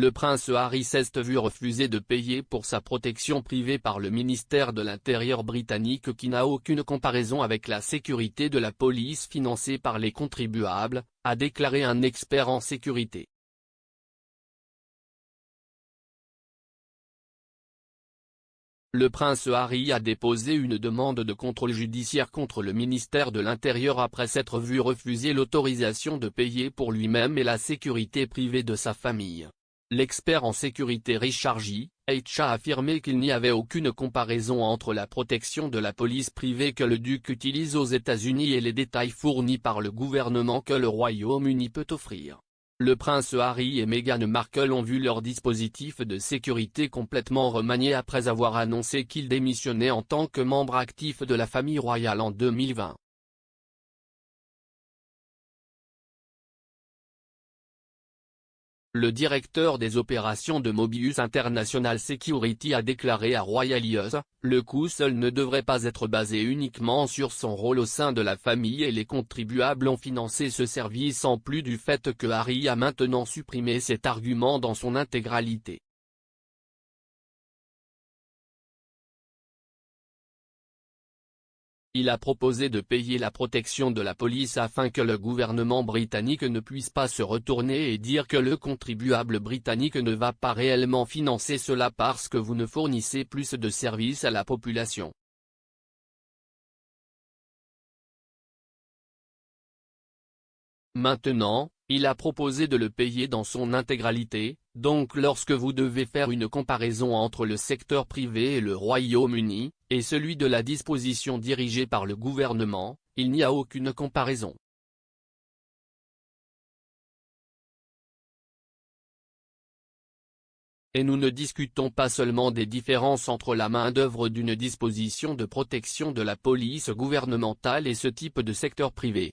Le prince Harry s'est vu refuser de payer pour sa protection privée par le ministère de l'Intérieur britannique qui n'a aucune comparaison avec la sécurité de la police financée par les contribuables, a déclaré un expert en sécurité. Le prince Harry a déposé une demande de contrôle judiciaire contre le ministère de l'Intérieur après s'être vu refuser l'autorisation de payer pour lui-même et la sécurité privée de sa famille. L'expert en sécurité Richard J. H. a affirmé qu'il n'y avait aucune comparaison entre la protection de la police privée que le duc utilise aux États-Unis et les détails fournis par le gouvernement que le Royaume-Uni peut offrir. Le prince Harry et Meghan Markle ont vu leur dispositif de sécurité complètement remanié après avoir annoncé qu'ils démissionnaient en tant que membre actif de la famille royale en 2020. Le directeur des opérations de Mobius International Security a déclaré à Royal News, « Le coût seul ne devrait pas être basé uniquement sur son rôle au sein de la famille et les contribuables ont financé ce service en plus du fait que Harry a maintenant supprimé cet argument dans son intégralité. » Il a proposé de payer la protection de la police afin que le gouvernement britannique ne puisse pas se retourner et dire que le contribuable britannique ne va pas réellement financer cela parce que vous ne fournissez plus de services à la population. Maintenant, il a proposé de le payer dans son intégralité, donc lorsque vous devez faire une comparaison entre le secteur privé et le Royaume-Uni, et celui de la disposition dirigée par le gouvernement, il n'y a aucune comparaison. Et nous ne discutons pas seulement des différences entre la main-d'œuvre d'une disposition de protection de la police gouvernementale et ce type de secteur privé.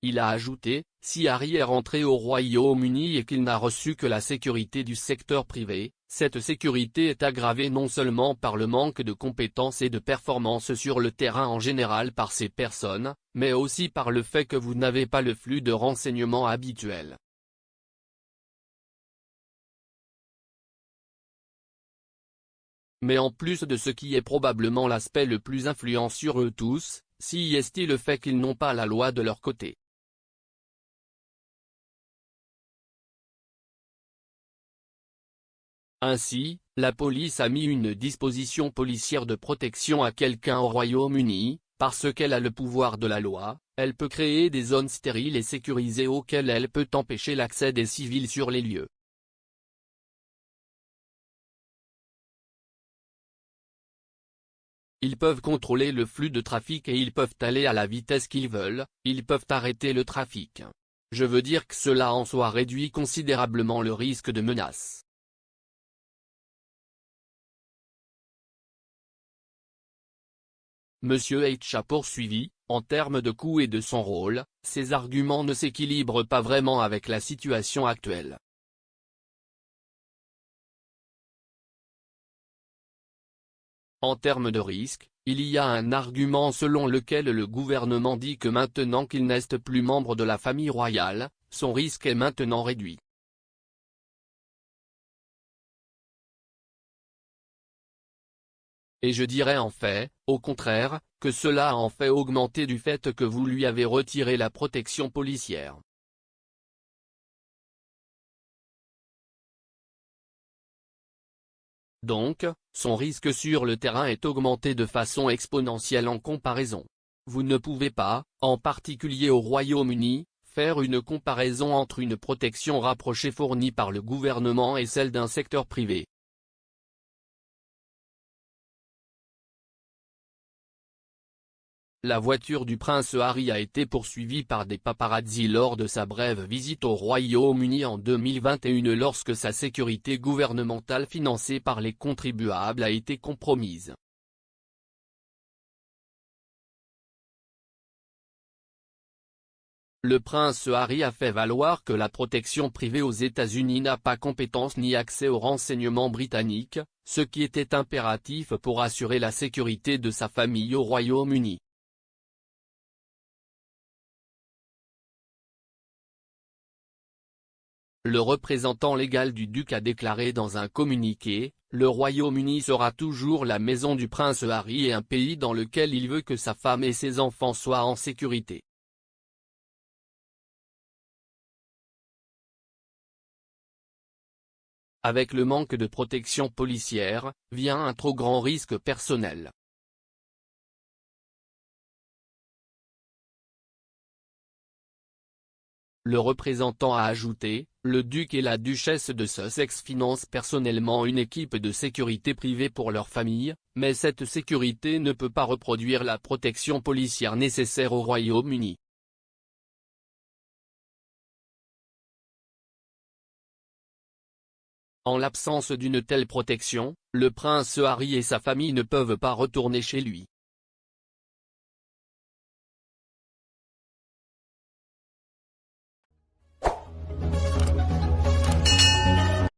Il a ajouté, si Harry est rentré au Royaume-Uni et qu'il n'a reçu que la sécurité du secteur privé, cette sécurité est aggravée non seulement par le manque de compétences et de performances sur le terrain en général par ces personnes, mais aussi par le fait que vous n'avez pas le flux de renseignements habituel. Mais en plus de ce qui est probablement l'aspect le plus influent sur eux tous, si est le fait qu'ils n'ont pas la loi de leur côté. Ainsi, la police a mis une disposition policière de protection à quelqu'un au Royaume-Uni, parce qu'elle a le pouvoir de la loi, elle peut créer des zones stériles et sécurisées auxquelles elle peut empêcher l'accès des civils sur les lieux. Ils peuvent contrôler le flux de trafic et ils peuvent aller à la vitesse qu'ils veulent, ils peuvent arrêter le trafic. Je veux dire que cela en soi réduit considérablement le risque de menace. Monsieur H a poursuivi, en termes de coût et de son rôle, ces arguments ne s'équilibrent pas vraiment avec la situation actuelle. En termes de risque, il y a un argument selon lequel le gouvernement dit que maintenant qu'il n'est plus membre de la famille royale, son risque est maintenant réduit. Et je dirais en fait, au contraire, que cela a en fait augmenté du fait que vous lui avez retiré la protection policière. Donc, son risque sur le terrain est augmenté de façon exponentielle en comparaison. Vous ne pouvez pas, en particulier au Royaume-Uni, faire une comparaison entre une protection rapprochée fournie par le gouvernement et celle d'un secteur privé. La voiture du prince Harry a été poursuivie par des paparazzi lors de sa brève visite au Royaume-Uni en 2021 lorsque sa sécurité gouvernementale financée par les contribuables a été compromise. Le prince Harry a fait valoir que la protection privée aux États-Unis n'a pas compétence ni accès aux renseignements britanniques, ce qui était impératif pour assurer la sécurité de sa famille au Royaume-Uni. Le représentant légal du duc a déclaré dans un communiqué, « Le Royaume-Uni sera toujours la maison du prince Harry et un pays dans lequel il veut que sa femme et ses enfants soient en sécurité. » Avec le manque de protection policière, vient un trop grand risque personnel. Le représentant a ajouté, « Le duc et la duchesse de Sussex financent personnellement une équipe de sécurité privée pour leur famille, mais cette sécurité ne peut pas reproduire la protection policière nécessaire au Royaume-Uni. » En l'absence d'une telle protection, le prince Harry et sa famille ne peuvent pas retourner chez lui.